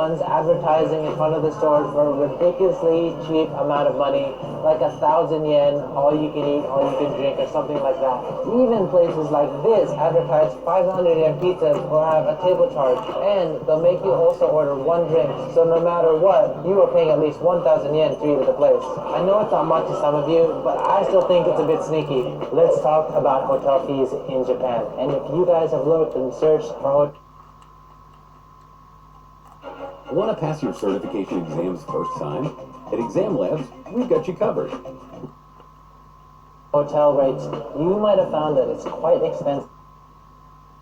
ones advertising in front of the stores for a ridiculously cheap amount of money, like 1,000 yen, all you can eat, all you can drink, or something like that. Even places like this advertise 500 yen pizzas or have a table charge, and they'll make you also order one drink. So no matter what, you are paying at least 1,000 yen to eat at the place. I know it's not much to some of you, but I still think it's a bit sneaky. Let's talk about hotel fees in Japan. And if you guys have looked and searched for Want to pass your certification exams first time? At Exam Labs, we've got you covered. hotel rates, you might have found that it's quite expensive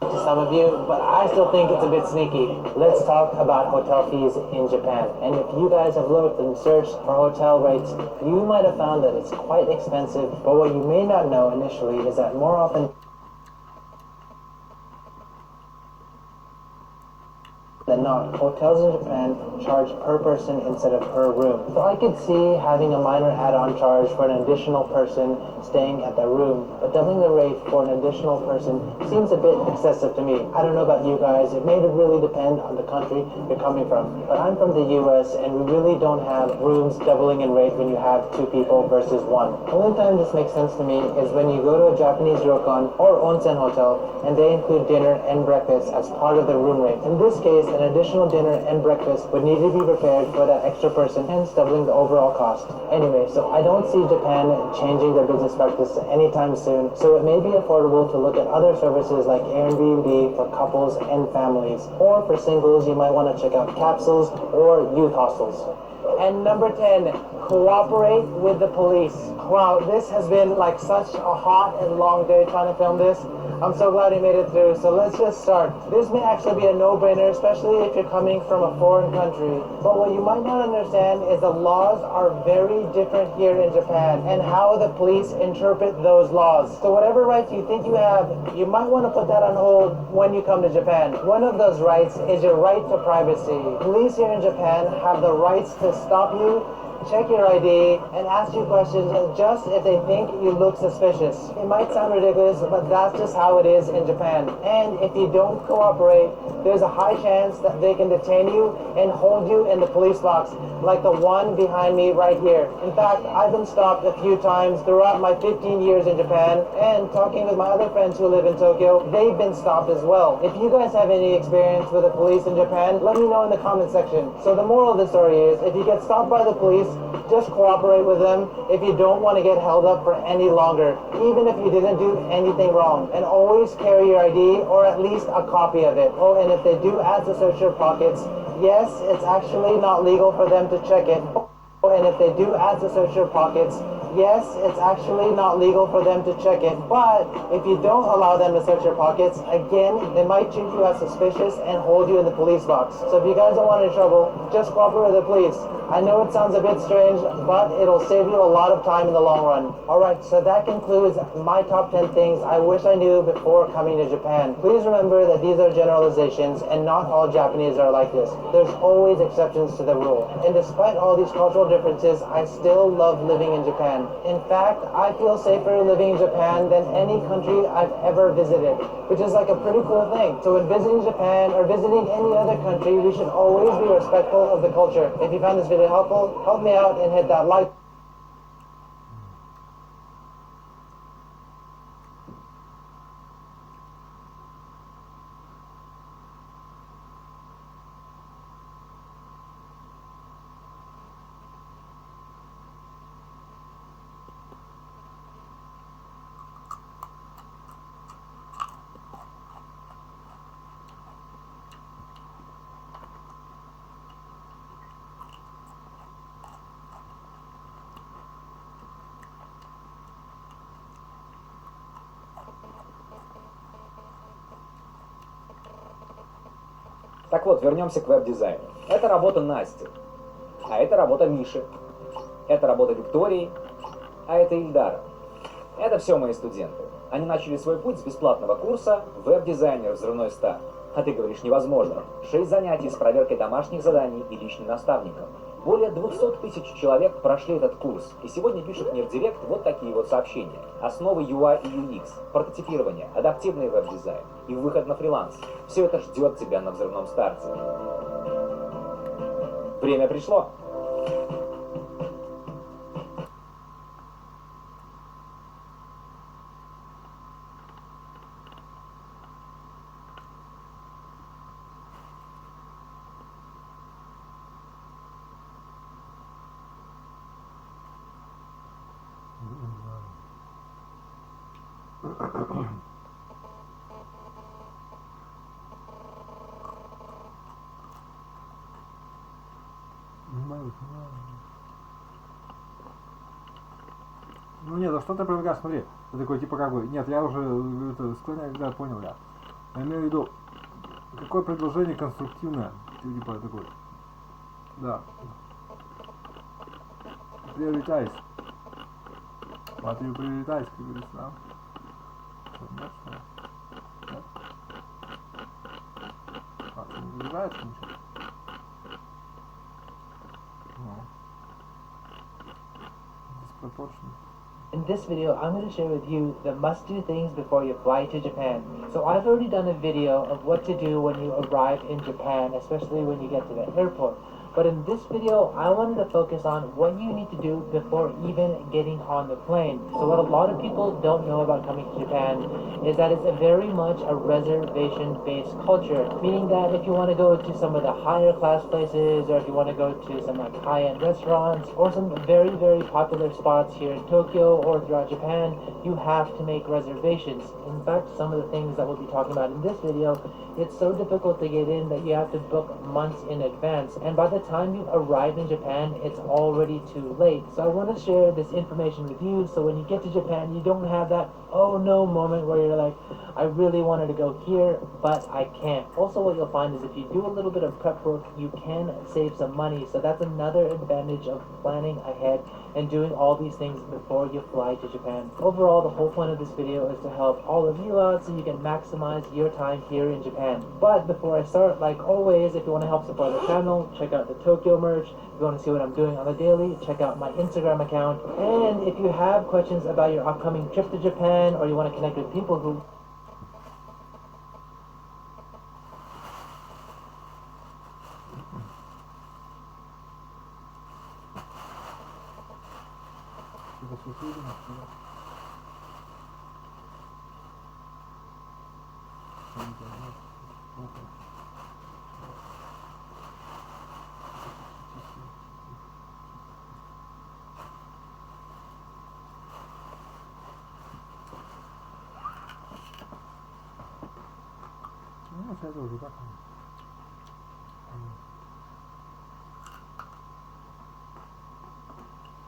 to some of you, but I still think it's a bit sneaky. Let's talk about hotel fees in Japan. And if you guys have looked and searched for hotel rates, you might have found that it's quite expensive, but what you may not know initially is that more often than not, hotels in Japan charge per person instead of per room. So I could see having a minor add-on charge for an additional person staying at the room, but doubling the rate for an additional person seems a bit excessive to me. I don't know about you guys, it may really depend on the country you're coming from, but I'm from the US and we really don't have rooms doubling in rate when you have two people versus one. The only time this makes sense to me is when you go to a Japanese ryokan or onsen hotel and they include dinner and breakfast as part of the room rate. In this case, an additional dinner and breakfast would need to be prepared for that extra person, hence doubling the overall cost. Anyway, so I don't see Japan changing their business practice anytime soon, so it may be affordable to look at other services like Airbnb for couples and families, or for singles you might want to check out capsules or youth hostels. And number 10, cooperate with the police. Wow, this has been like such a hot and long day trying to film this. I'm so glad we made it through, so let's just start. This may actually be a no-brainer, especially if you're coming from a foreign country. But what you might not understand is the laws are very different here in Japan, and how the police interpret those laws. So whatever rights you think you have, you might want to put that on hold when you come to Japan. One of those rights is your right to privacy. Police here in Japan have the rights to stop you, check your ID, and ask you questions just if they think you look suspicious. It might sound ridiculous, but that's just how it is in Japan. And if you don't cooperate, there's a high chance that they can detain you and hold you in the police box, like the one behind me right here. In fact, I've been stopped a few times throughout my 15 years in Japan, and talking with my other friends who live in Tokyo, they've been stopped as well. If you guys have any experience with the police in Japan, let me know in the comment section. So the moral of the story is, if you get stopped by the police, just cooperate with them if you don't want to get held up for any longer, even if you didn't do anything wrong. And always carry your ID, or at least a copy of it. Oh, and if they do ask to search your pockets, yes, it's actually not legal for them to check it. Oh, and if they do ask to search your pockets, yes, it's actually not legal for them to check it, but if you don't allow them to search your pockets, again, they might treat you as suspicious and hold you in the police box. So if you guys don't want any trouble, just cooperate with the police. I know it sounds a bit strange, but it'll save you a lot of time in the long run. Alright, so that concludes my top 10 things I wish I knew before coming to Japan. Please remember that these are generalizations and not all Japanese are like this. There's always exceptions to the rule. And despite all these cultural differences, I still love living in Japan. In fact, I feel safer living in Japan than any country I've ever visited, which is like a pretty cool thing. So when visiting Japan or visiting any other country, we should always be respectful of the culture. If you found this video helpful, help me out and hit that like. Так вот, вернемся к веб-дизайну. Это работа Насти, а это работа Миши, это работа Виктории, а это Ильдара. Это все мои студенты. Они начали свой путь с бесплатного курса «Веб-дизайнер. Взрывной старт». А ты говоришь, невозможно. 6 занятий с проверкой домашних заданий и личным наставником. Более 200 тысяч человек прошли этот курс, и сегодня пишут мне в директ вот такие вот сообщения. Основы UI и UX, прототипирование, адаптивный веб-дизайн и выход на фриланс. Все это ждет тебя на взрывном старте. Время пришло. Ну нет, а что ты предлагаешь, смотри, ты такой типа какой, нет, я уже это, склоняюсь, да, понял я. Я имею в виду, какое предложение конструктивное, ты типа такой, да. Приоритайз. А ты приоритайз, как говорится, да? Что, нет, что? Нет? А, ты не выбираешь ничего? Ну. Disproportionate. In this video, I'm going to share with you the must-do things before you fly to Japan. So I've already done a video of what to do when you arrive in Japan, especially when you get to the airport. But in this video, I wanted to focus on what you need to do before even getting on the plane. So what a lot of people don't know about coming to Japan is that it's a very much a reservation-based culture, meaning that if you want to go to some of the higher class places, or if you want to go to some like high-end restaurants, or some very, very popular spots here in Tokyo or throughout Japan, you have to make reservations. In fact, some of the things that we'll be talking about in this video, it's so difficult to get in that you have to book months in advance. And by the time you've arrived in Japan, it's already too late. So I want to share this information with you so when you get to Japan, you don't have that oh no moment where you're like, I really wanted to go here, but I can't. Also, what you'll find is if you do a little bit of prep work, you can save some money. So that's another advantage of planning ahead and doing all these things before you fly to Japan. Overall, the whole point of this video is to help all of you out so you can maximize your time here in Japan. But before I start, like always, if you want to help support the channel, check out the Tokyo merch. If you want to see what I'm doing on the daily, check out my Instagram account. And if you have questions about your upcoming trip to Japan, or you want to connect with people who Ну, это уже так.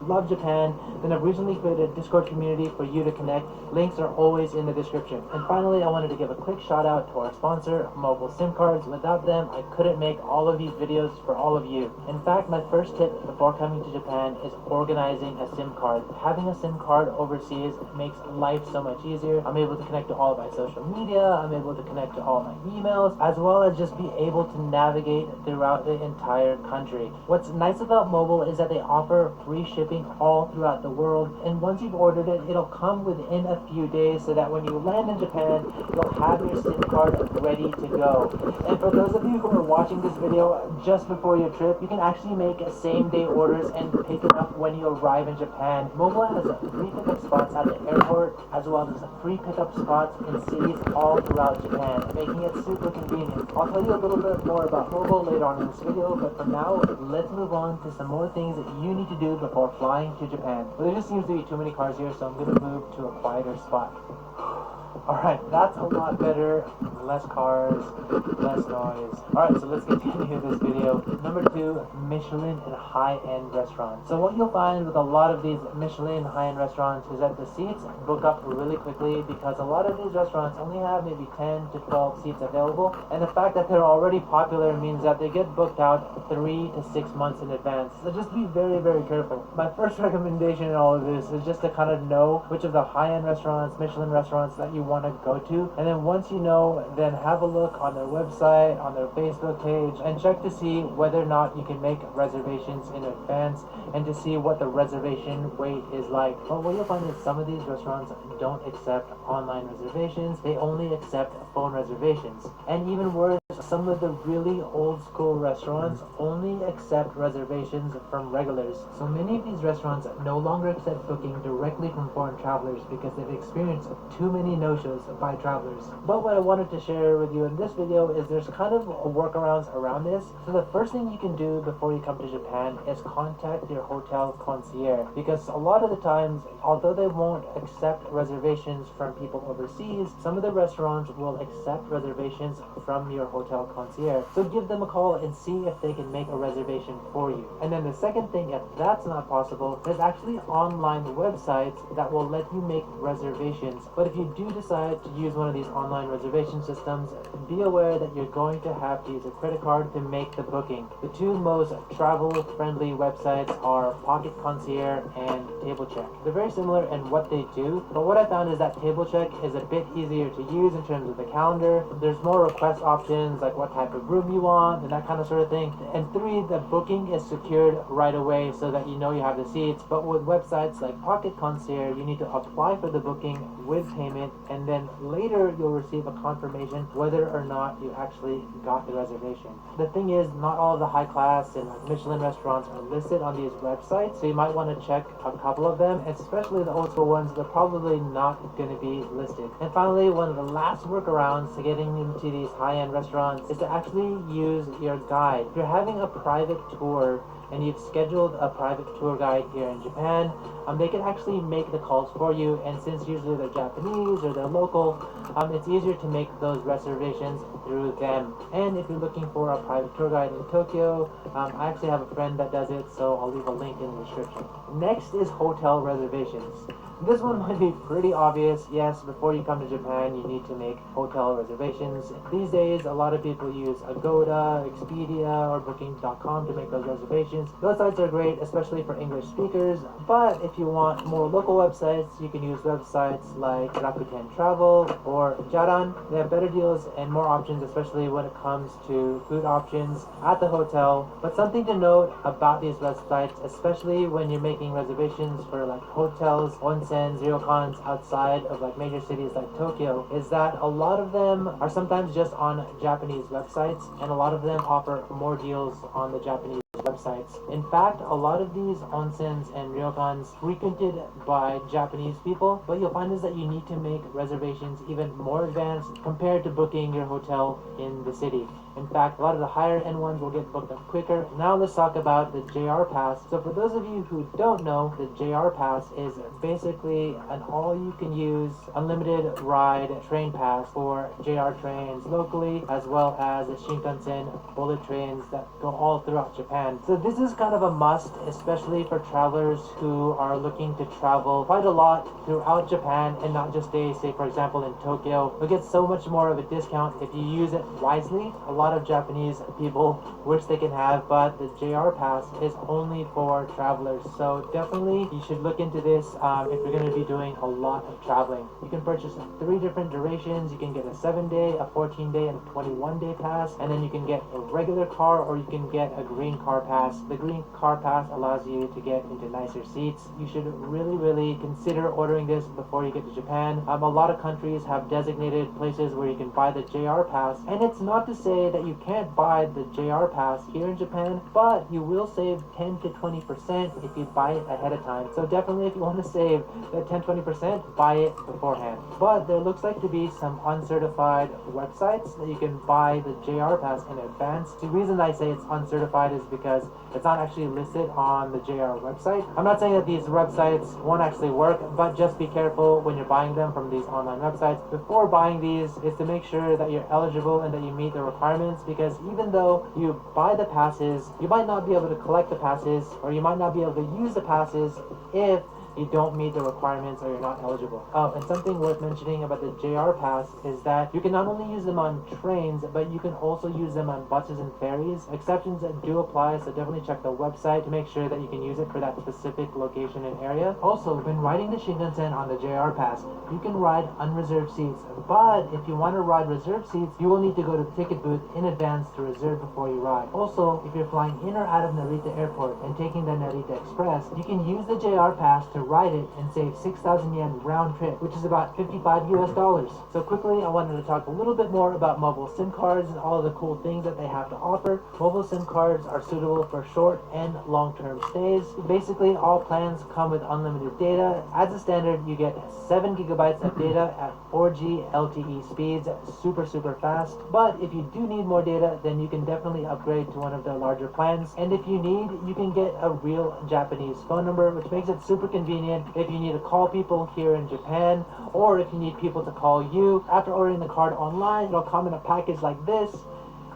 love Japan, then I've recently created a Discord community for you to connect. Links are always in the description. And finally, I wanted to give a quick shout out to our sponsor, Mobile SIM Cards. Without them, I couldn't make all of these videos for all of you. In fact, my first tip before coming to Japan is organizing a SIM card. Having a SIM card overseas makes life so much easier. I'm able to connect to all of my social media, I'm able to connect to all my emails, as well as just be able to navigate throughout the entire country. What's nice about Mobile is that they offer free shipping all throughout the world, and once you've ordered it, it'll come within a few days so that when you land in Japan, you'll have your SIM card ready to go. And for those of you who are watching this video just before your trip, you can actually make same-day orders and pick it up when you arrive in Japan. Mobile has free pickup spots at the airport, as well as free pickup spots in cities all throughout Japan, making it super convenient. I'll tell you a little bit more about Mobile later on in this video, but for now, let's move on to some more things that you need to do before flying to Japan. But there just seems to be too many cars here, so I'm going to move to a quieter spot. Alright, that's a lot better. Less cars, less noise. Alright, so let's continue this video. Number 2, Michelin and high-end restaurants. So what you'll find with a lot of these Michelin high-end restaurants is that the seats book up really quickly because a lot of these restaurants only have maybe 10 to 12 seats available. And the fact that they're already popular means that they get booked out 3 to 6 months in advance. So just be very, very careful. My first recommendation in all of this is just to kind of know which of the high-end restaurants, Michelin restaurants that you want to go to, and then once you know, then have a look on their website, on their Facebook page, and check to see whether or not you can make reservations in advance and to see what the reservation wait is like. But what you'll find is some of these restaurants don't accept online reservations, they only accept phone reservations. And even worse, Some of the really old school restaurants only accept reservations from regulars. So many of these restaurants no longer accept booking directly from foreign travelers because they've experienced too many no-shows by travelers. But what I wanted to share with you in this video is there's kind of workarounds around this. So the first thing you can do before you come to Japan is contact your hotel concierge, because a lot of the times, although they won't accept reservations from people overseas, some of the restaurants will accept reservations from your hotel concierge. So give them a call and see if they can make a reservation for you. And then the second thing, if that's not possible, there's actually online websites that will let you make reservations. But if you do decide to use one of these online reservation systems, be aware that you're going to have to use a credit card to make the booking. The two most travel-friendly websites are Pocket Concierge and Table Check. They're very similar in what they do, but what I found is that Table Check is a bit easier to use in terms of the calendar. There's more request options, like what type of room you want and that kind of sort of thing. And three, the booking is secured right away so that you know you have the seats. But with websites like Pocket Concierge, you need to apply for the booking with payment, and then later you'll receive a confirmation whether or not you actually got the reservation. The thing is, not all of the high class and like Michelin restaurants are listed on these websites, so you might want to check a couple of them, especially the old school ones. They're probably not going to be listed. And finally, one of the last workarounds to getting into these high-end restaurants is to actually use your guide. If you're having a private tour and you've scheduled a private tour guide here in Japan, they can actually make the calls for you, and since usually they're Japanese or they're local, it's easier to make those reservations through them. And if you're looking for a private tour guide in Tokyo, I actually have a friend that does it, so I'll leave a link in the description. Next is hotel reservations. This one might be pretty obvious. Yes, before you come to Japan, you need to make hotel reservations. These days, a lot of people use Agoda, Expedia, or Booking.com to make those reservations. Those sites are great, especially for English speakers, but if you want more local websites, you can use websites like Rakuten Travel or Jaran. They have better deals and more options, especially when it comes to food options at the hotel. But something to note about these websites, especially when you're making reservations for like hotels, onsens, ryokans outside of like major cities like Tokyo, is that a lot of them are sometimes just on Japanese websites, and a lot of them offer more deals on the Japanese websites. In fact, a lot of these onsens and ryokans frequented by Japanese people, but you'll find is that you need to make reservations even more advanced compared to booking your hotel in the city. In fact, a lot of the higher end ones will get booked up quicker. Now let's talk about the JR Pass. So for those of you who don't know, the JR Pass is basically an all-you-can-use unlimited ride train pass for JR trains locally, as well as the Shinkansen bullet trains that go all throughout Japan. So this is kind of a must, especially for travelers who are looking to travel quite a lot throughout Japan and not just stay, say for example in Tokyo. You'll get so much more of a discount if you use it wisely. A lot of Japanese people wish they can have, but the JR Pass is only for travelers. So definitely you should look into this if you're going to be doing a lot of traveling. You can purchase 3 different durations. You can get a 7-day, a 14-day, and a 21-day pass, and then you can get a regular car or you can get a green car pass. The green car pass allows you to get into nicer seats. You should really consider ordering this before you get to Japan. A lot of countries have designated places where you can buy the JR Pass, and it's not to say that you can't buy the JR Pass here in Japan, but you will save 10 to 20% if you buy it ahead of time. So definitely if you want to save that 10-20%, buy it beforehand. But there looks like to be some uncertified websites that you can buy the JR Pass in advance. The reason I say it's uncertified is because it's not actually listed on the JR website. I'm not saying that these websites won't actually work, but just be careful when you're buying them from these online websites. Before buying these is to make sure that you're eligible and that you meet the requirements, because even though you buy the passes, you might not be able to collect the passes, or you might not be able to use the passes if you don't meet the requirements or you're not eligible. Oh, and something worth mentioning about the JR Pass is that you can not only use them on trains, but you can also use them on buses and ferries. Exceptions that do apply, so definitely check the website to make sure that you can use it for that specific location and area. Also, when riding the Shinkansen on the JR Pass, you can ride unreserved seats, but if you want to ride reserved seats, you will need to go to the ticket booth in advance to reserve before you ride. Also, if you're flying in or out of Narita Airport and taking the Narita Express, you can use the JR Pass to ride it and save 6,000 yen round trip, which is about $55 US. So quickly, I wanted to talk a little bit more about mobile SIM cards and all of the cool things that they have to offer. Mobile SIM cards are suitable for short and long-term stays. Basically, all plans come with unlimited data. As a standard, you get 7 gigabytes of data at 4G LTE speeds, super fast. But if you do need more data, then you can definitely upgrade to one of the larger plans. And if you need, you can get a real Japanese phone number, which makes it super convenient if you need to call people here in Japan, or if you need people to call you. After ordering the card online, it'll come in a package like this.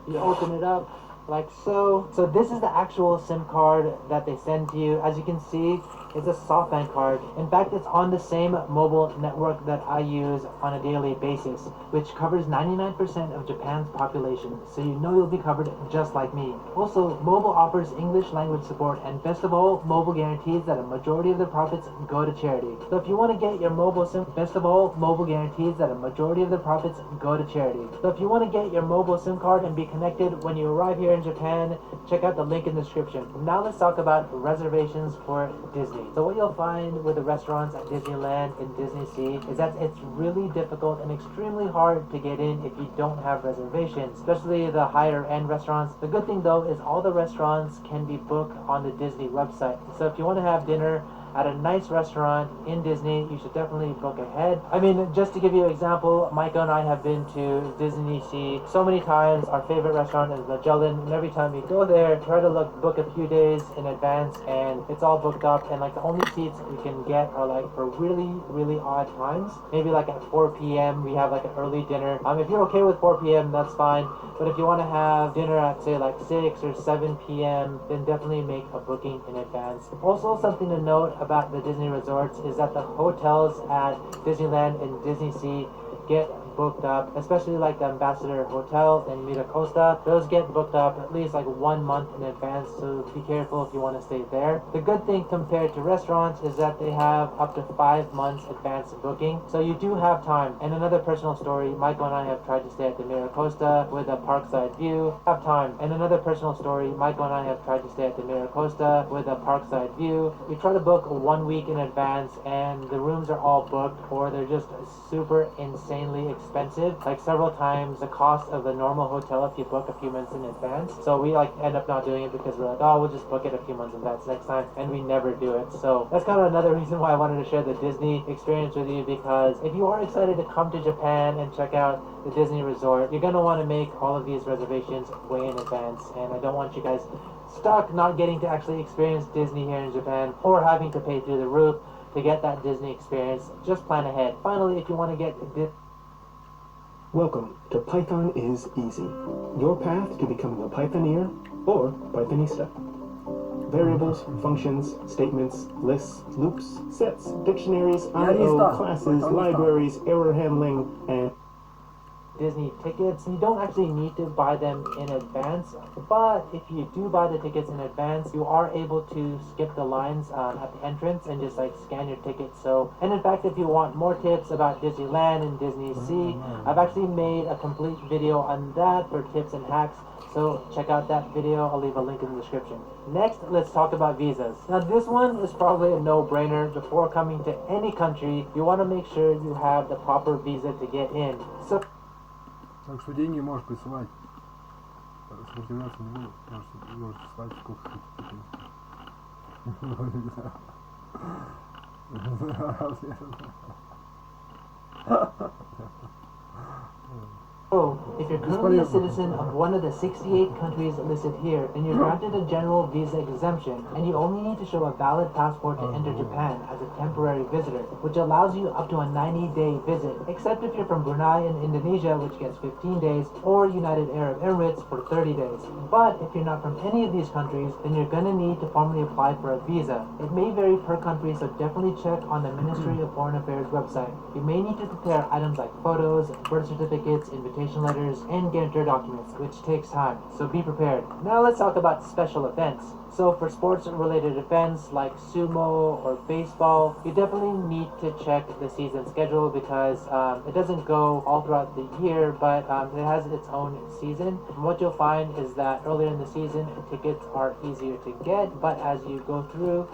You open it up like so. So this is the actual SIM card that they send to you. As you can see, it's a SoftBank card. In fact, it's on the same mobile network that I use on a daily basis, which covers 99% of Japan's population, so you know you'll be covered just like me. Also, mobile offers English language support, and best of all, mobile guarantees that a majority of the profits go to charity. So if you want to get your mobile SIM, best of all, mobile guarantees that a majority of the profits go to charity. So if you want to get your mobile SIM card and be connected when you arrive here in Japan, check out the link in the description. Now let's talk about reservations for Disney. So what you'll find with the restaurants at Disneyland and Disney Sea is that it's really difficult and extremely hard to get in if you don't have reservations, especially the higher end restaurants. The good thing though is all the restaurants can be booked on the Disney website. So if you want to have dinner at a nice restaurant in Disney, you should definitely book ahead. I mean, just to give you an example, Micah and I have been to Disney Sea so many times. Our favorite restaurant is Magellan, and every time we go there, try to book a few days in advance, and it's all booked up, and like the only seats we can get are like for really odd times. Maybe like at 4 p.m. we have like an early dinner. If you're okay with 4 p.m. that's fine, but if you want to have dinner at say like 6 or 7 p.m. then definitely make a booking in advance. Also, something to note about the Disney resorts is that the hotels at Disneyland and Disney Sea get booked up, especially like the Ambassador Hotel in Miracosta. Those get booked up at least like 1 month in advance, so be careful if you want to stay there. The good thing compared to restaurants is that they have up to 5 months advance booking, so you do have time. And another personal story, Michael and I have tried to stay at the Miracosta with a parkside view. Have time. And another personal story, Michael and I have tried to stay at the Miracosta with a parkside view. We try to book 1 week in advance, and the rooms are all booked, or they're just super insanely expensive, like several times the cost of the normal hotel if you book a few months in advance. So we like end up not doing it because we're like, oh, we'll just book it a few months in advance next time, and we never do it. So that's kind of another reason why I wanted to share the Disney experience with you, because if you are excited to come to Japan and check out the Disney resort, you're going to want to make all of these reservations way in advance, and I don't want you guys stuck not getting to actually experience Disney here in Japan, or having to pay through the roof to get that Disney experience. Just plan ahead. Finally, if you want to get Welcome to Python is Easy, your path to becoming a Pythoneer or Pythonista. Variables, functions, statements, lists, loops, sets, dictionaries, I/O, classes, libraries, error handling, and Disney tickets. You don't actually need to buy them in advance, but if you do buy the tickets in advance, you are able to skip the lines at the entrance and just like scan your ticket. So, and in fact, if you want more tips about Disneyland and Disney Sea, I've actually made a complete video on that for tips and hacks. So check out that video. I'll leave a link in the description. Next, let's talk about visas. Now this one is probably a no-brainer. Before coming to any country, you want to make sure you have the proper visa to get in. So Так что деньги можешь присылать. Сопротивляться не буду, потому что можешь присылать сколько хотите. So, if you're currently a citizen of one of the 68 countries listed here, then you're granted a general visa exemption, and you only need to show a valid passport to enter Japan as a temporary visitor, which allows you up to a 90-day visit, except if you're from Brunei and Indonesia, which gets 15 days, or United Arab Emirates for 30 days. But if you're not from any of these countries, then you're going to need to formally apply for a visa. It may vary per country, so definitely check on the Ministry of Foreign Affairs website. You may need to prepare items like photos, birth certificates, invitations, invitation letters, and guarantor documents, which takes time, so be prepared. Now let's talk about special events. So for sports-related events like sumo or baseball, you definitely need to check the season schedule because it doesn't go all throughout the year, but it has its own season. And what you'll find is that earlier in the season, tickets are easier to get, but as you go through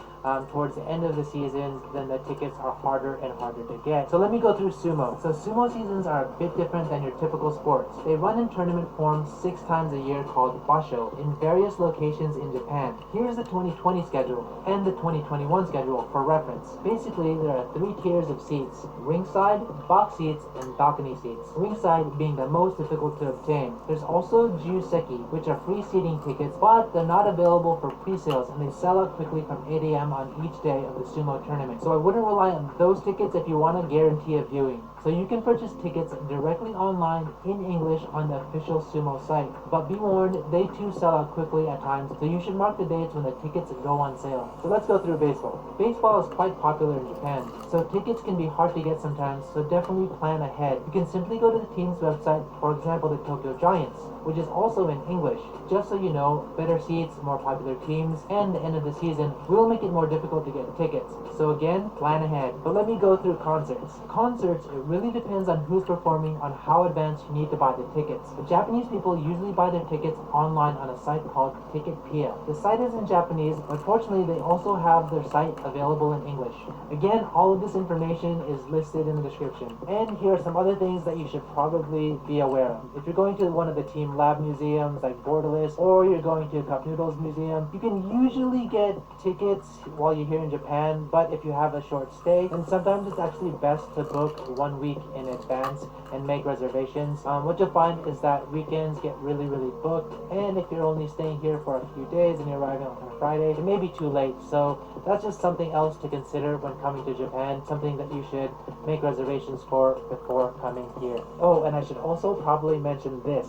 towards the end of the season, then the tickets are harder and harder to get. So let me go through sumo. So sumo seasons are a bit different than your typical sports. They run in tournament form 6 times a year called basho in various locations in Japan. Here's the 2020 schedule and the 2021 schedule for reference. Basically, there are 3 tiers of seats: ringside, box seats, and balcony seats. Ringside being the most difficult to obtain. There's also Juseki, which are free seating tickets, but they're not available for pre-sales and they sell out quickly from 8 a.m. on each day of the sumo tournament. So I wouldn't rely on those tickets if you want a guarantee of viewing. So you can purchase tickets directly online in English on the official sumo site. But be warned, they too sell out quickly at times, so you should mark the dates when the tickets go on sale. So let's go through baseball. Baseball is quite popular in Japan, so tickets can be hard to get sometimes, so definitely plan ahead. You can simply go to the team's website, for example the Tokyo Giants, which is also in English. Just so you know, better seats, more popular teams, and the end of the season will make it more difficult to get tickets. So again, plan ahead. But let me go through concerts. Concerts, it really depends on who's performing on how advanced you need to buy the tickets. The Japanese people usually buy their tickets online on a site called Ticketpia. The site is in Japanese, but fortunately they also have their site available in English. Again, all of this information is listed in the description. And here are some other things that you should probably be aware of. If you're going to one of the team lab museums like Borderless, or you're going to Cup Noodles Museum, you can usually get tickets while you're here in Japan, but if you have a short stay, then sometimes it's actually best to book 1 week in advance and make reservations. What you'll find is that weekends get really booked, and if you're only staying here for a few days and you're arriving on a Friday, it may be too late. So that's just something else to consider when coming to Japan, something that you should make reservations for before coming here. Oh, and I should also probably mention this: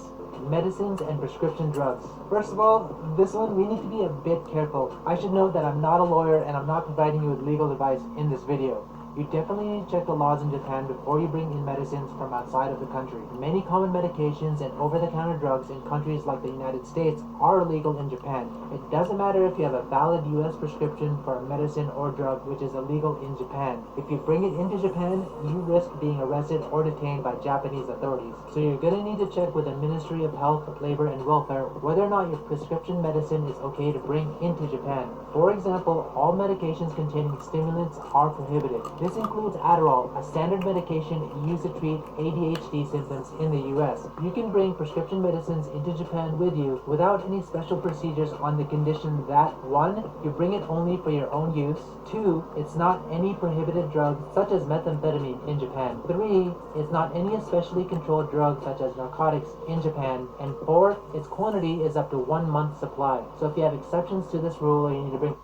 medicines and prescription drugs. First of all, this one we need to be a bit careful. I should note that I'm not a lawyer and I'm not providing you with legal advice in this video. You definitely need to check the laws in Japan before you bring in medicines from outside of the country. Many common medications and over-the-counter drugs in countries like the United States are illegal in Japan. It doesn't matter if you have a valid US prescription for a medicine or drug which is illegal in Japan. If you bring it into Japan, you risk being arrested or detained by Japanese authorities. So you're going to need to check with the Ministry of Health, Labor and Welfare whether or not your prescription medicine is okay to bring into Japan. For example, all medications containing stimulants are prohibited. This includes Adderall, a standard medication used to treat ADHD symptoms in the US. You can bring prescription medicines into Japan with you without any special procedures on the condition that 1. You bring it only for your own use, 2. It's not any prohibited drug such as methamphetamine in Japan, 3. It's not any especially controlled drug such as narcotics in Japan, and 4. Its quantity is up to 1 month's supply. So if you have exceptions to this rule or you need to bring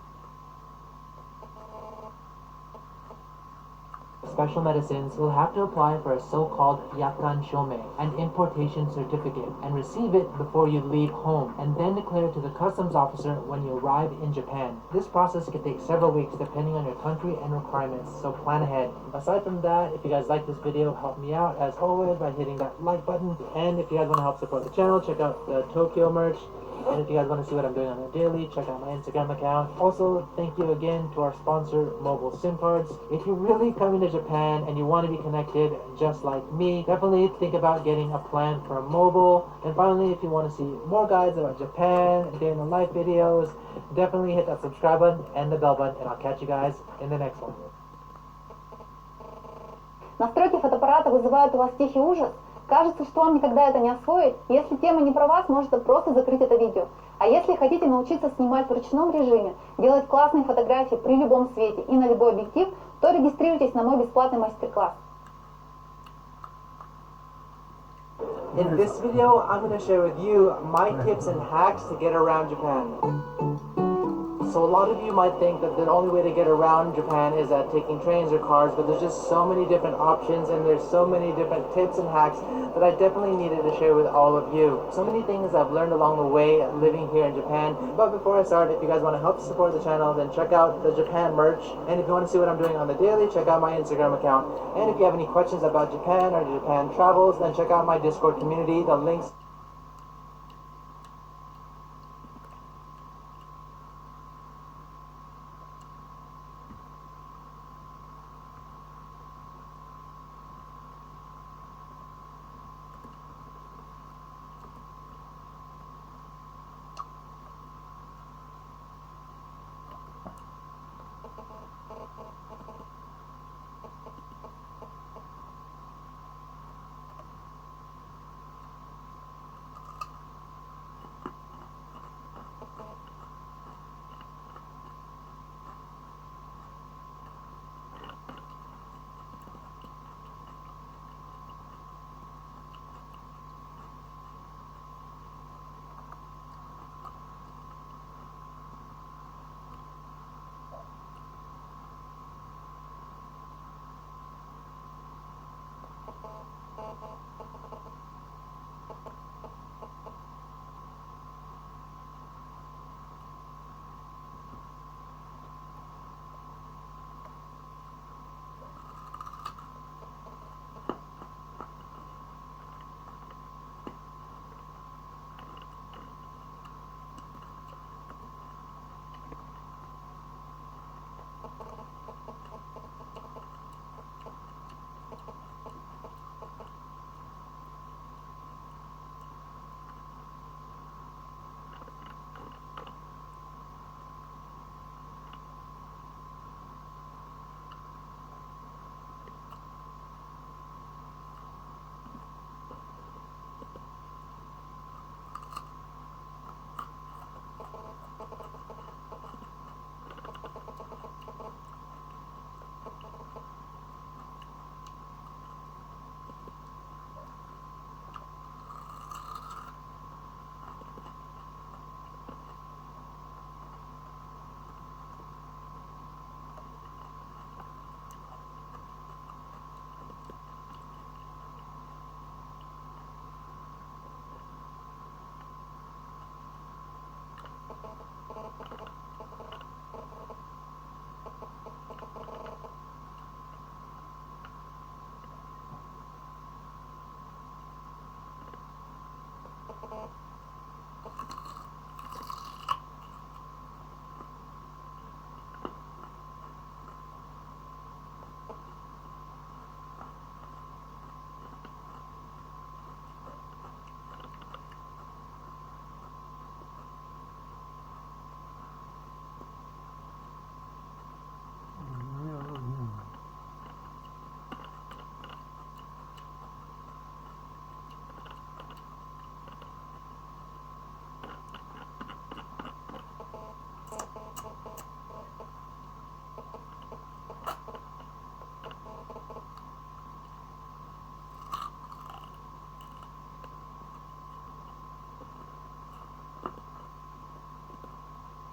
special medicines, you'll have to apply for a so-called yakan shome, an importation certificate, and receive it before you leave home, and then declare it to the customs officer when you arrive in Japan. This process can take several weeks depending on your country and requirements, so plan ahead. Aside from that, if you guys like this video, help me out as always by hitting that like button, and if you guys want to help support the channel, check out the Tokyo merch. And if you guys want to see what I'm doing on the daily, check out my Instagram account. Also, thank you again to our sponsor, Mobile SIM Cards. If you're really coming to Japan and you want to be connected just like me, definitely think about getting a plan for a mobile. And finally, if you want to see more guides about Japan, day in the life videos, definitely hit that subscribe button and the bell button, and I'll catch you guys in the next one. Настройки фотоаппарата вызывают у вас тихий ужас? Кажется, что вам никогда это не освоить. Если тема не про вас, можете просто закрыть это видео. А если хотите научиться снимать в ручном режиме, делать классные фотографии при любом свете и на любой объектив, то регистрируйтесь на мой бесплатный мастер-класс. In this video, I'm going to share with you my tips and hacks to get around Japan. So a lot of you might think that the only way to get around Japan is taking trains or cars, but there's just so many different options and there's so many different tips and hacks that I definitely needed to share with all of you. So many things I've learned along the way living here in Japan. But before I start, if you guys want to help support the channel, then check out the Japan merch. And if you want to see what I'm doing on the daily, check out my Instagram account. And if you have any questions about Japan or Japan travels, then check out my Discord community. The links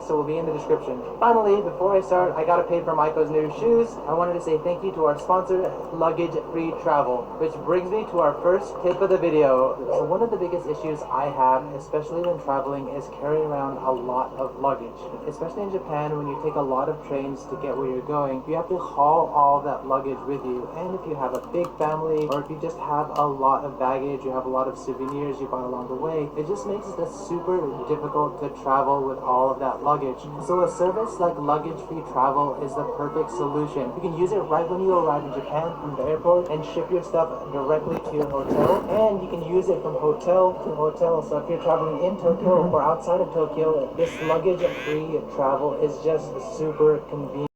so will be in the description. Finally, before I start, I gotta pay for Maiko's new shoes. I wanted to say thank you to our sponsor, Luggage Free Travel, which brings me to our first tip of the video. So one of the biggest issues I have, especially when traveling, is carrying around a lot of luggage. Especially in Japan, when you take a lot of trains to get where you're going, you have to haul all that luggage with you. And if you have a big family, or if you just have a lot of baggage, you have a lot of souvenirs you bought along the way, it just makes it super difficult to travel with all of that luggage. So a service like Luggage Free Travel is the perfect solution. You can use it right when you arrive in Japan from the airport and ship your stuff directly to your hotel. And you can use it from hotel to hotel. So if you're traveling in Tokyo or outside of Tokyo, this Luggage Free Travel is just super convenient.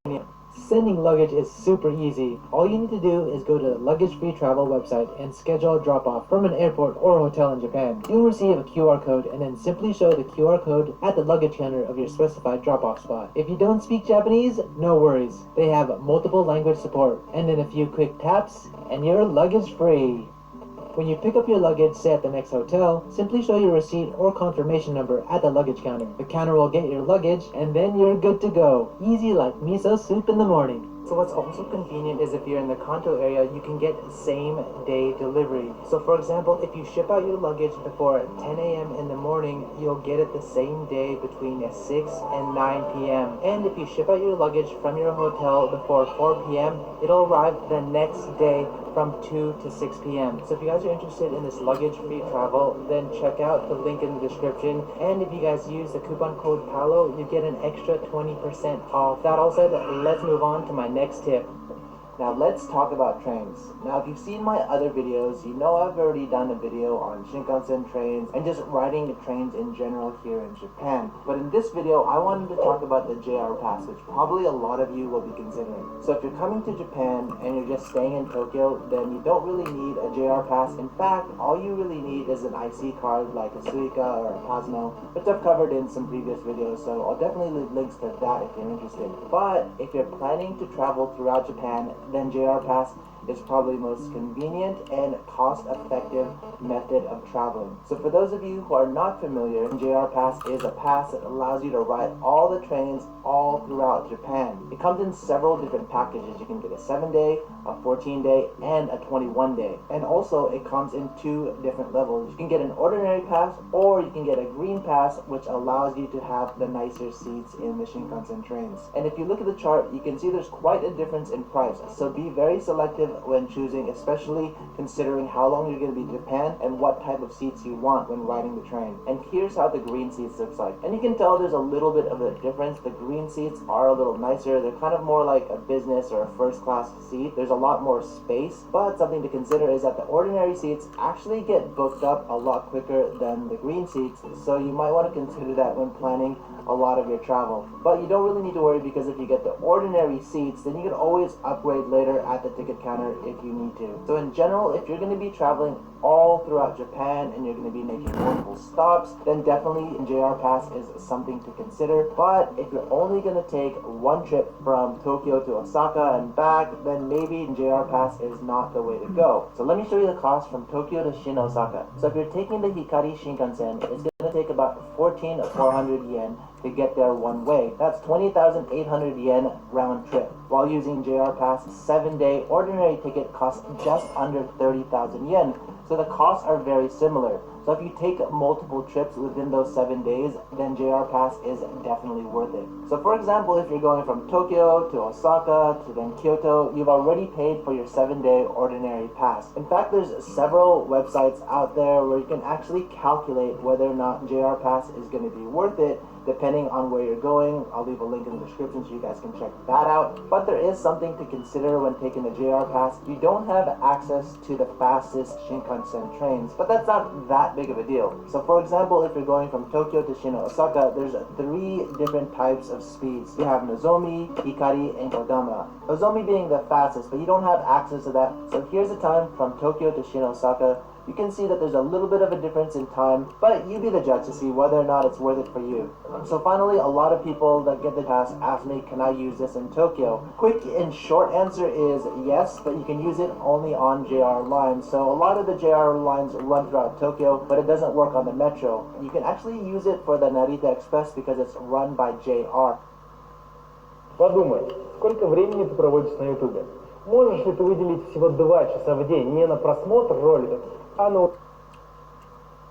Sending luggage is super easy. All you need to do is go to the Luggage Free Travel website and schedule a drop-off from an airport or hotel in Japan. You'll receive a QR code and then simply show the QR code at the luggage counter of your specified drop-off spot. If you don't speak Japanese, no worries. They have multiple language support. And in a few quick taps, and you're luggage free. When you pick up your luggage, say at the next hotel, simply show your receipt or confirmation number at the luggage counter. The counter will get your luggage, and then you're good to go. Easy like miso soup in the morning. So what's also convenient is if you're in the Kanto area, you can get same-day delivery. So for example, if you ship out your luggage before 10 a.m. in the morning, you'll get it the same day between 6 and 9 p.m. And if you ship out your luggage from your hotel before 4 p.m., it'll arrive the next day from 2 to 6 p.m. So if you guys are interested in this luggage-free travel, then check out the link in the description. And if you guys use the coupon code PALO, you get an extra 20% off. That all said, let's move on to my next tip. Now let's talk about trains. Now if you've seen my other videos, you know I've already done a video on Shinkansen trains and just riding trains in general here in Japan. But in this video, I wanted to talk about the JR Pass, which probably a lot of you will be considering. So if you're coming to Japan and you're just staying in Tokyo, then you don't really need a JR Pass. In fact, all you really need is an IC card like a Suica or a Pasmo, which I've covered in some previous videos, so I'll definitely leave links to that if you're interested. But if you're planning to travel throughout Japan, then JR Pass is probably the most convenient and cost-effective method of traveling. So for those of you who are not familiar, JR Pass is a pass that allows you to ride all the trains all throughout Japan. It comes in several different packages. You can get a 7-day, a 14-day, and a 21-day. And also it comes in 2 different levels. You can get an ordinary pass or you can get a green pass, which allows you to have the nicer seats in the Shinkansen trains. And if you look at the chart, you can see there's quite a difference in price. So be very selective when choosing, especially considering how long you're going to be in Japan and what type of seats you want when riding the train. And here's how the green seats looks like. And you can tell there's a little bit of a difference. The green seats are a little nicer. They're kind of more like a business or a first class seat. There's a lot more space, but something to consider is that the ordinary seats actually get booked up a lot quicker than the green seats. So you might want to consider that when planning a lot of your travel. But you don't really need to worry, because if you get the ordinary seats, then you can always upgrade later at the ticket counter if you need to. So in general, if you're going to be traveling all throughout Japan and you're going to be making multiple stops, then definitely JR Pass is something to consider. But if you're only going to take one trip from Tokyo to Osaka and back, then maybe JR Pass is not the way to go. So let me show you the cost from Tokyo to Shin Osaka. So if you're taking the Hikari Shinkansen, it's going to take about 14,400 yen to get there one way. That's 20,800 yen round trip. While using JR Pass, 7-day ordinary ticket costs just under 30,000 yen. So the costs are very similar. So if you take multiple trips within those 7 days, then JR Pass is definitely worth it. So for example, if you're going from Tokyo to Osaka to then Kyoto, you've already paid for your 7-day ordinary pass. In fact, there's several websites out there where you can actually calculate whether or not JR Pass is going to be worth it, depending on where you're going. I'll leave a link in the description so you guys can check that out. But there is something to consider when taking the JR Pass. You don't have access to the fastest Shinkansen trains, but that's not that big of a deal. So for example, if you're going from Tokyo to Shin Osaka, there's 3 different types of speeds. You have Nozomi, Hikari, and Kodama. Nozomi being the fastest, but you don't have access to that. So here's the time from Tokyo to Shin Osaka. You can see that there's a little bit of a difference in time, but you be the judge to see whether or not it's worth it for you. So finally, a lot of people that get the pass ask me, can I use this in Tokyo? Quick and short answer is yes, but you can use it only on JR lines. So a lot of the JR lines run throughout Tokyo, but it doesn't work on the metro. You can actually use it for the Narita Express because it's run by JR. Подумай, сколько времени ты проводишь на ютубе? Можешь ли ты выделить всего 2 часа в день не на просмотр роликов, а на...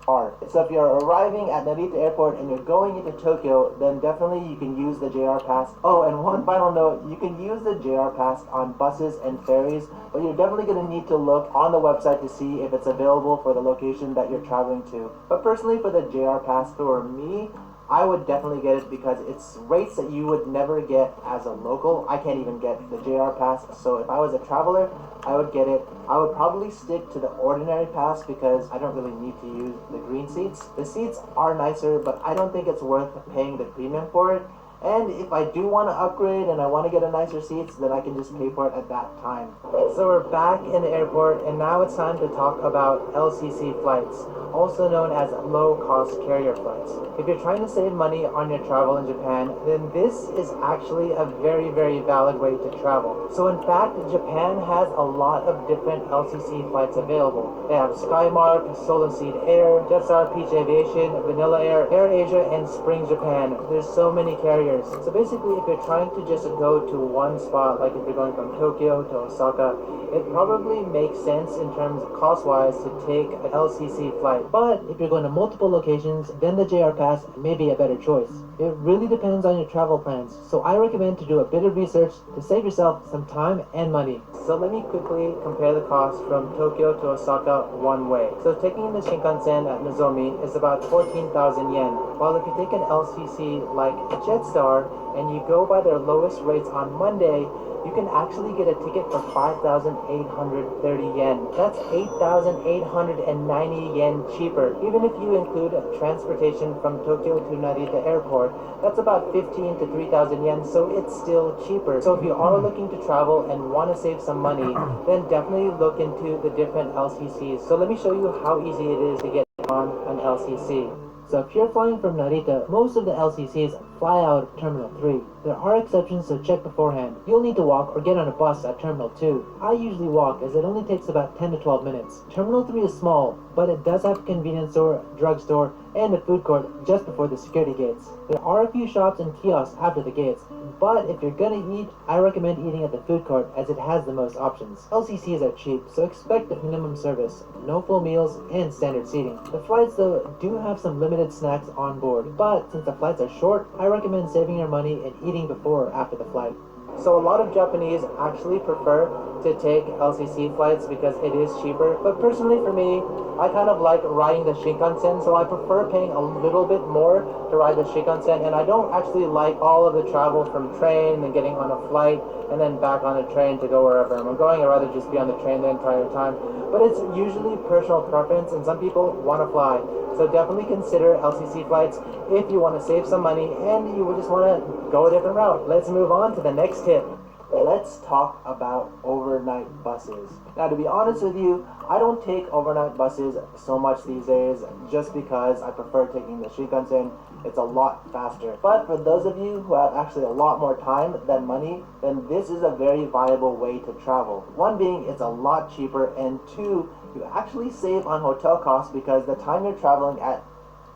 So if you're arriving at Narita Airport and you're going into Tokyo, then definitely you can use the JR Pass. Oh, and one final note, you can use the JR Pass on buses and ferries, but you're definitely going to need to look on the website to see if it's available for the location that you're traveling to. But personally, for the JR Pass, for me, I would definitely get it because it's rates that you would never get as a local. I can't even get the JR Pass, so if I was a traveler, I would get it. I would probably stick to the ordinary pass because I don't really need to use the green seats. The seats are nicer, but I don't think it's worth paying the premium for it. And if I do want to upgrade and I want to get a nicer seats, then I can just pay for it at that time. So we're back in the airport, and now it's time to talk about LCC flights, also known as low-cost carrier flights. If you're trying to save money on your travel in Japan, then this is actually a very, very valid way to travel. So in fact, Japan has a lot of different LCC flights available. They have Skymark, Seed Air, Jetstar, Peach Aviation, Vanilla Air, Air Asia, and Spring Japan. There's so many carriers. So basically, if you're trying to just go to one spot, like if you're going from Tokyo to Osaka, it probably makes sense in terms of cost-wise to take an LCC flight. But if you're going to multiple locations, then the JR Pass may be a better choice. It really depends on your travel plans, so I recommend to do a bit of research to save yourself some time and money. So let me quickly compare the cost from Tokyo to Osaka one way. So taking the Shinkansen at Nozomi is about 14,000 yen, while if you take an LCC like Jetstar and you go by their lowest rates on Monday, you can actually get a ticket for 5,830 yen. That's 8,890 yen cheaper. Even if you include transportation from Tokyo to Narita Airport, that's about 15 to 3,000 yen, so it's still cheaper. So if you are looking to travel and want to save some money, then definitely look into the different LCCs. So let me show you how easy it is to get on an LCC. So if you're flying from Narita, most of the LCCs fly out of Terminal 3. There are exceptions, so check beforehand. You'll need to walk or get on a bus at Terminal 2. I usually walk, as it only takes about 10 to 12 minutes. Terminal 3 is small, but it does have a convenience store, drugstore, and a food court just before the security gates. There are a few shops and kiosks after the gates, but if you're gonna eat, I recommend eating at the food court as it has the most options. LCCs are cheap, so expect the minimum service, no full meals, and standard seating. The flights, though, do have some limited snacks on board, but since the flights are short, I recommend saving your money and eating before or after the flight. So a lot of Japanese actually prefer to take LCC flights because it is cheaper, but personally for me, I kind of like riding the Shinkansen, so I prefer paying a little bit more to ride the Shinkansen, and I don't actually like all of the travel from train and getting on a flight and then back on a train to go wherever I'm going. I'd rather just be on the train the entire time, but it's usually personal preference, and some people want to fly. So definitely consider LCC flights if you want to save some money and you just want to go a different route. Let's move on to the next tip. Let's talk about overnight buses. Now, to be honest with you, I don't take overnight buses so much these days just because I prefer taking the Shinkansen. It's a lot faster. But for those of you who have actually a lot more time than money, then this is a very viable way to travel. One being, it's a lot cheaper, and two, you actually save on hotel costs because the time you're traveling at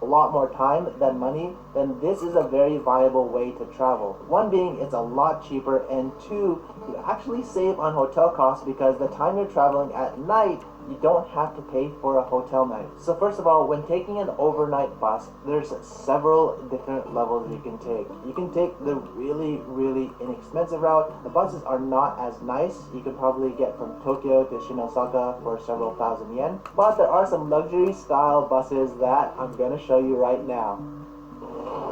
a lot more time than money, then this is a very viable way to travel. One being, it's a lot cheaper, and two, you actually save on hotel costs because the time you're traveling at night, you don't have to pay for a hotel night. So first of all, when taking an overnight bus, there's several different levels you can take. You can take the really, really inexpensive route. The buses are not as nice. You can probably get from Tokyo to Shinosaka for several thousand yen. But there are some luxury style buses that I'm gonna show you right now.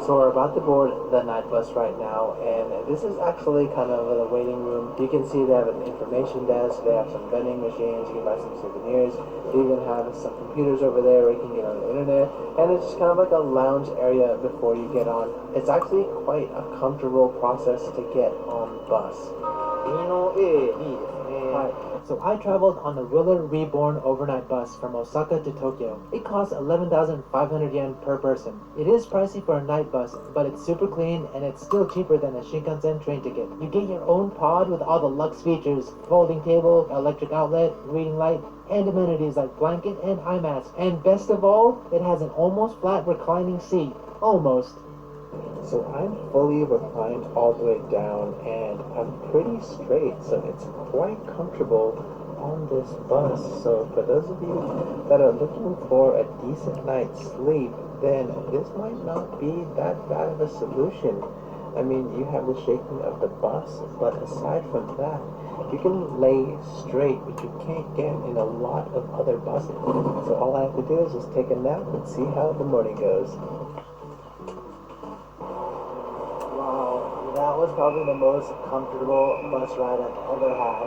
So we're about to board the night bus right now, and this is actually kind of the waiting room. You can see they have an information desk, they have some vending machines, you can buy some souvenirs, they even have some computers over there where you can get on the internet, and it's just kind of like a lounge area before you get on. It's actually quite a comfortable process to get on the bus. So I traveled on the Willard Reborn overnight bus from Osaka to Tokyo. It costs 11,500 yen per person. It is pricey for a night bus, but it's super clean and it's still cheaper than a Shinkansen train ticket. You get your own pod with all the luxe features, folding table, electric outlet, reading light, and amenities like blanket and eye mask. And best of all, it has an almost flat reclining seat. Almost. So I'm fully reclined all the way down, and I'm pretty straight, so it's quite comfortable on this bus. So for those of you that are looking for a decent night's sleep, then this might not be that bad of a solution. I mean, you have the shaking of the bus, but aside from that, you can lay straight, which you can't get in a lot of other buses. So all I have to do is just take a nap and see how the morning goes. That was probably the most comfortable bus ride I've ever had.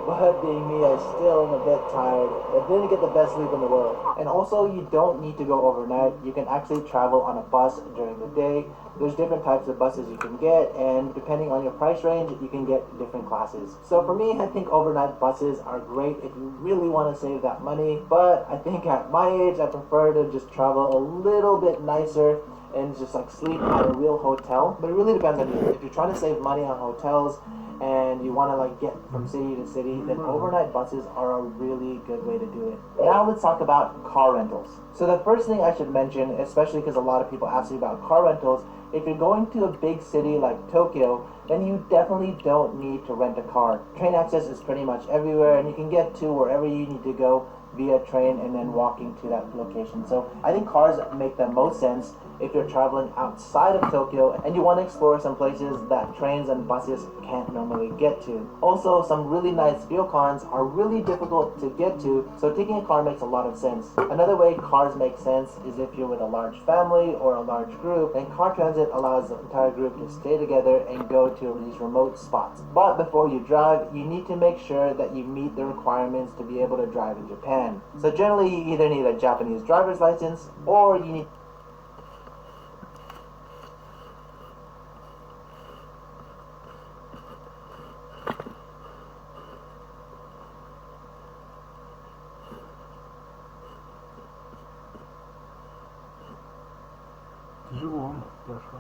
but being me, I still am a bit tired. I didn't get the best sleep in the world. And also, you don't need to go overnight. You can actually travel on a bus during the day. There's different types of buses you can get, and depending on your price range, you can get different classes. So for me, I think overnight buses are great if you really want to save that money. But I think at my age, I prefer to just travel a little bit nicer and just like sleep at a real hotel. But it really depends on you. If you're trying to save money on hotels and you want to like get from city to city, then overnight buses are a really good way to do it. Now let's talk about car rentals. So the first thing I should mention, especially because a lot of people ask me about car rentals, if you're going to a big city like Tokyo, then you definitely don't need to rent a car. Train access is pretty much everywhere, and you can get to wherever you need to go via train and then walking to that location. So I think cars make the most sense if you're traveling outside of Tokyo and you want to explore some places that trains and buses can't normally get to. Also, some really nice ryokans are really difficult to get to, so taking a car makes a lot of sense. Another way cars make sense is if you're with a large family or a large group, and car transit allows the entire group to stay together and go to these remote spots. But before you drive, you need to make sure that you meet the requirements to be able to drive in Japan. So generally, you either need a Japanese driver's license or you need Живом, хорошо.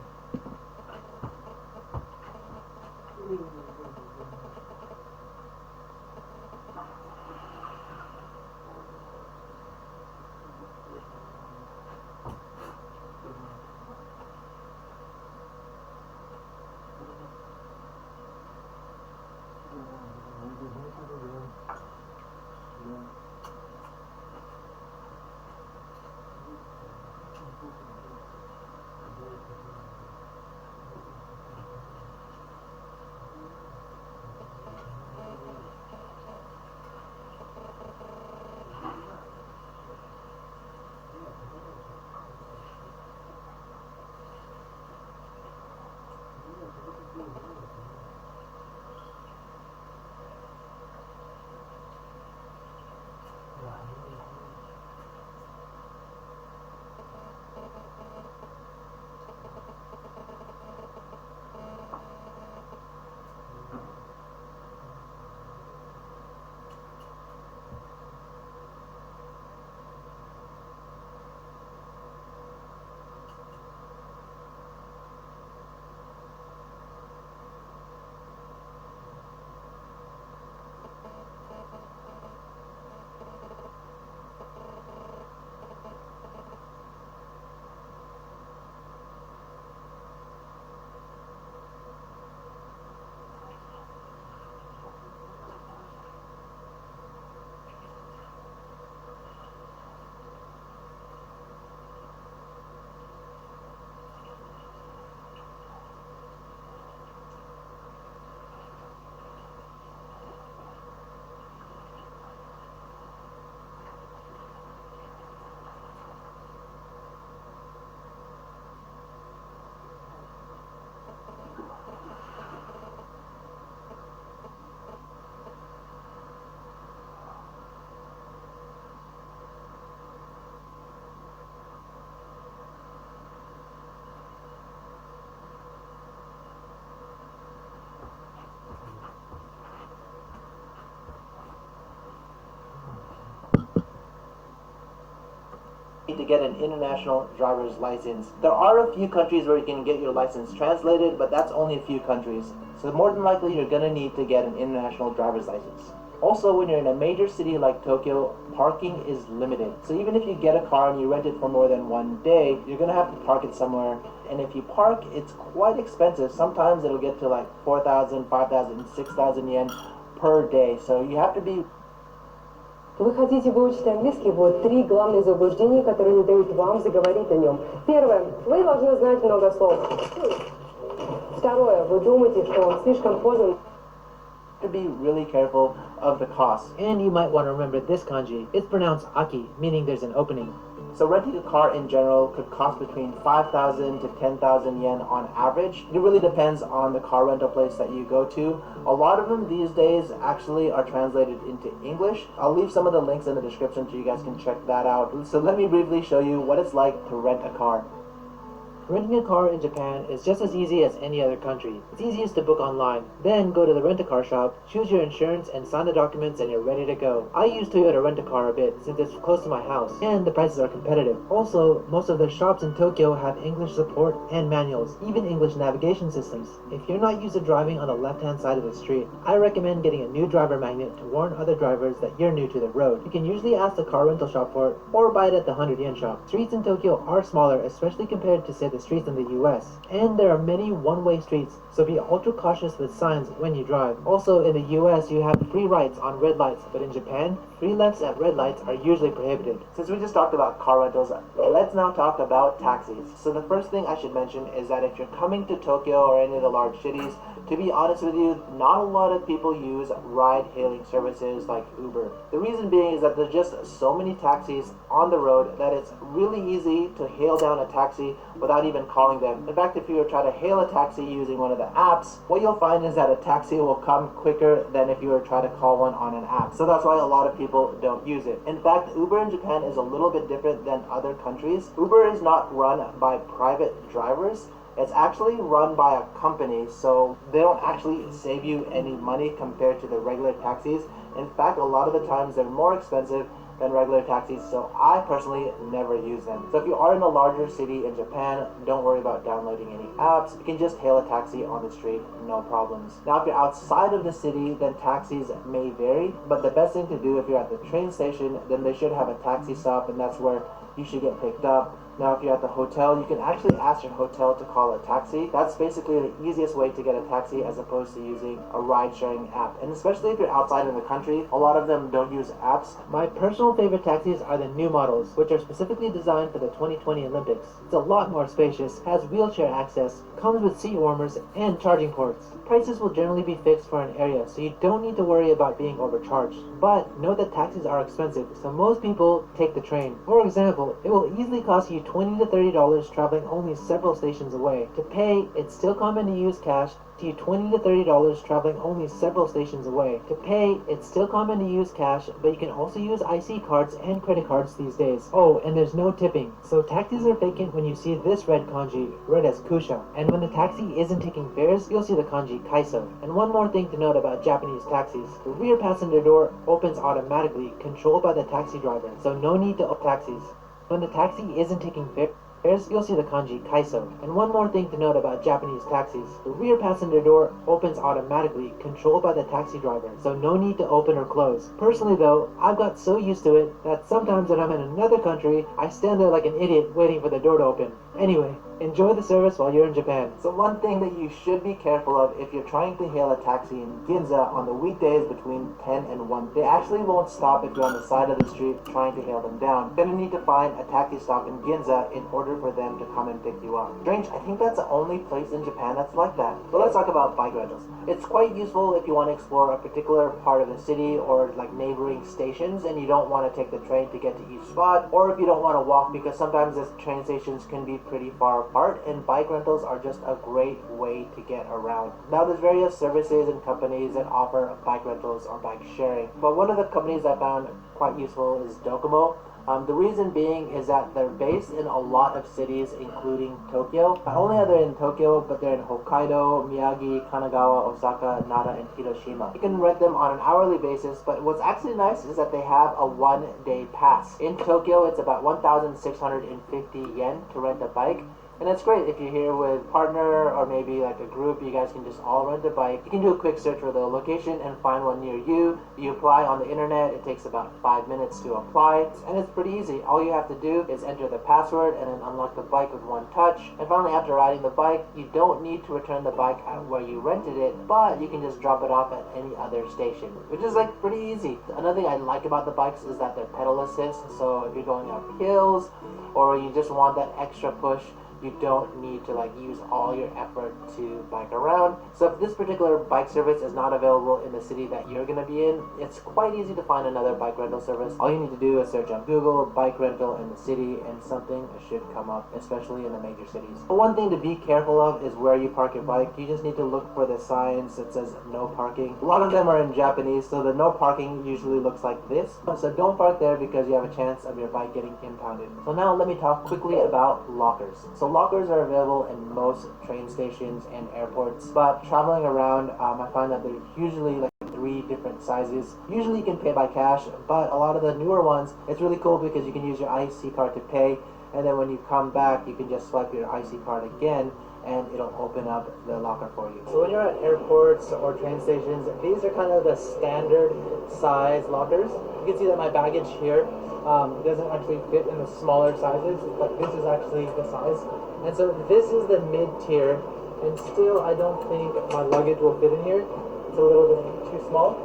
to get an international driver's license. There are a few countries where you can get your license translated, but that's only a few countries. So more than likely you're going to need to get an international driver's license. Also, when you're in a major city like Tokyo, parking is limited. So even if you get a car and you rent it for more than one day, you're going to have to park it somewhere. And if you park, it's quite expensive. Sometimes it'll get to like 4,000, 5,000, 6,000 yen per day. So you have to be... Вы хотите выучить английский? Вот 3 главные заблуждения, которые не дают вам заговорить о нем. Первое. Вы должны знать много слов. Второе. Вы думаете, что он слишком поздно. to be really careful of the cost. And you might want to remember this kanji. It's pronounced aki, meaning there's an opening. So renting a car in general could cost between 5,000 to 10,000 yen on average. It really depends on the car rental place that you go to. A lot of them these days actually are translated into English. I'll leave some of the links in the description so you guys can check that out. So let me briefly show you what it's like to rent a car. Renting a car in Japan is just as easy as any other country. It's easiest to book online. Then go to the rent-a-car shop, choose your insurance, and sign the documents, and you're ready to go. I use Toyota Rent-A-Car a bit since it's close to my house, and the prices are competitive. Also, most of the shops in Tokyo have English support and manuals, even English navigation systems. If you're not used to driving on the left-hand side of the street, I recommend getting a new driver magnet to warn other drivers that you're new to the road. You can usually ask the car rental shop for it, or buy it at the 100-yen shop. Streets in Tokyo are smaller, especially compared to, say, the streets in the US. And there are many one-way streets, so be ultra cautious with signs when you drive. Also, in the US, you have free rights on red lights, but in Japan, free lefts at red lights are usually prohibited. Since we just talked about car rentals, let's now talk about taxis. So the first thing I should mention is that if you're coming to Tokyo or any of the large cities, to be honest with you, not a lot of people use ride-hailing services like Uber. The reason being is that there's just so many taxis on the road that it's really easy to hail down a taxi without even calling them. In fact, if you were trying to hail a taxi using one of the apps, what you'll find is that a taxi will come quicker than if you were trying to call one on an app. So that's why a lot of people don't use it. In fact, Uber in Japan is a little bit different than other countries. Uber is not run by private drivers. It's actually run by a company, so they don't actually save you any money compared to the regular taxis. In fact, a lot of the times they're more expensive than regular taxis, so I personally never use them. So if you are in a larger city in Japan, don't worry about downloading any apps. You can just hail a taxi on the street, no problems. Now if you're outside of the city, then taxis may vary, but the best thing to do if you're at the train station, then they should have a taxi stop, and that's where you should get picked up. Now if you're at the hotel, you can actually ask your hotel to call a taxi. That's basically the easiest way to get a taxi as opposed to using a ride-sharing app. And especially if you're outside of the country, a lot of them don't use apps. My personal favorite taxis are the new models, which are specifically designed for the 2020 Olympics. It's a lot more spacious, has wheelchair access, comes with seat warmers, and charging ports. Prices will generally be fixed for an area, so you don't need to worry about being overcharged. But note that taxis are expensive, so most people take the train. For example, it will easily cost you $20 to $30 traveling only several stations away. To pay, it's still common to use cash. You $20 to $30 traveling only several stations away. To pay, it's still common to use cash, but you can also use IC cards and credit cards these days. Oh, and there's no tipping. So taxis are vacant when you see this red kanji, read as kusha. And when the taxi isn't taking fares, you'll see the kanji kaiso. And one more thing to note about Japanese taxis. The rear passenger door opens automatically, controlled by the taxi driver, so no need to open taxis. When the taxi isn't taking fares, you'll see the kanji kaiso. And one more thing to note about Japanese taxis. The rear passenger door opens automatically, controlled by the taxi driver, so no need to open or close. Personally though, I've got so used to it that sometimes when I'm in another country, I stand there like an idiot waiting for the door to open. Anyway, enjoy the service while you're in Japan. So one thing that you should be careful of if you're trying to hail a taxi in Ginza on the weekdays between 10 and 1, they actually won't stop if you're on the side of the street trying to hail them down. You're gonna need to find a taxi stop in Ginza in order for them to come and pick you up. Strange, I think that's the only place in Japan that's like that. But let's talk about bike rentals. It's quite useful if you want to explore a particular part of the city or like neighboring stations and you don't want to take the train to get to each spot, or if you don't want to walk because sometimes the train stations can be pretty far apart, and bike rentals are just a great way to get around. Now there's various services and companies that offer bike rentals or bike sharing, but one of the companies I found quite useful is Docomo. The reason being is that they're based in a lot of cities, including Tokyo. Not only are they in Tokyo, but they're in Hokkaido, Miyagi, Kanagawa, Osaka, Nara, and Hiroshima. You can rent them on an hourly basis, but what's actually nice is that they have a one-day pass. In Tokyo, it's about 1,650 yen to rent a bike. And it's great if you're here with a partner or maybe like a group, you guys can just all rent a bike. You can do a quick search for the location and find one near you. You apply on the internet, it takes about 5 minutes to apply, and it's pretty easy. All you have to do is enter the password and then unlock the bike with one touch. And finally, after riding the bike, you don't need to return the bike at where you rented it, but you can just drop it off at any other station, which is like pretty easy. Another thing I like about the bikes is that they're pedal assist, so if you're going up hills or you just want that extra push you don't need to like use all your effort to bike around. So if this particular bike service is not available in the city that you're going to be in, it's quite easy to find another bike rental service. All you need to do is search on Google bike rental in the city and something should come up, especially in the major cities. But one thing to be careful of is where you park your bike. You just need to look for the signs that says no parking. A lot of them are in Japanese, so the no parking usually looks like this. So don't park there because you have a chance of your bike getting impounded. So now let me talk quickly about lockers. So lockers are available in most train stations and airports, but traveling around, I find that they're usually like 3 different sizes. Usually you can pay by cash, but a lot of the newer ones, it's really cool because you can use your IC card to pay, and then when you come back, you can just swipe your IC card again, and it'll open up the locker for you. So when you're at airports or train stations, these are kind of the standard size lockers. You can see that my baggage here doesn't actually fit in the smaller sizes, but this is actually the size. And so this is the mid-tier, and still I don't think my luggage will fit in here. It's a little bit too small.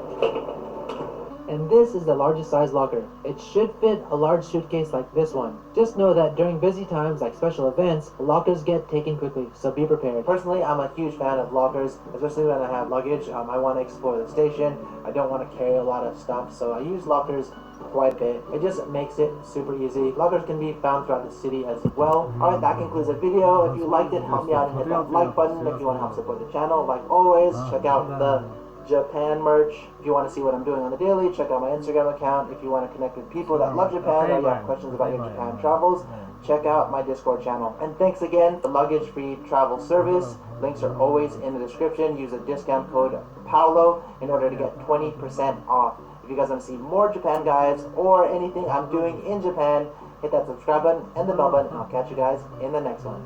And this is the largest size locker. It should fit a large suitcase like this one. Just know that during busy times like special events, lockers get taken quickly, so be prepared. Personally, I'm a huge fan of lockers, especially when I have luggage. I want to explore the station. I don't want to carry a lot of stuff, so I use lockers quite a bit. It just makes it super easy. Lockers can be found throughout the city as well. Alright, that concludes the video. If you liked it, help me out and hit that like button. If you want to help support the channel, like always, check out the Japan merch. If you want to see what I'm doing on the daily, check out my Instagram account. If you want to connect with people that love Japan or you have questions about your Japan travels, check out my Discord channel. And thanks again, the luggage-free travel service. Links are always in the description. Use the discount code PAOLO in order to get 20% off. If you guys want to see more Japan guides or anything I'm doing in Japan, hit that subscribe button and the bell button, and I'll catch you guys in the next one.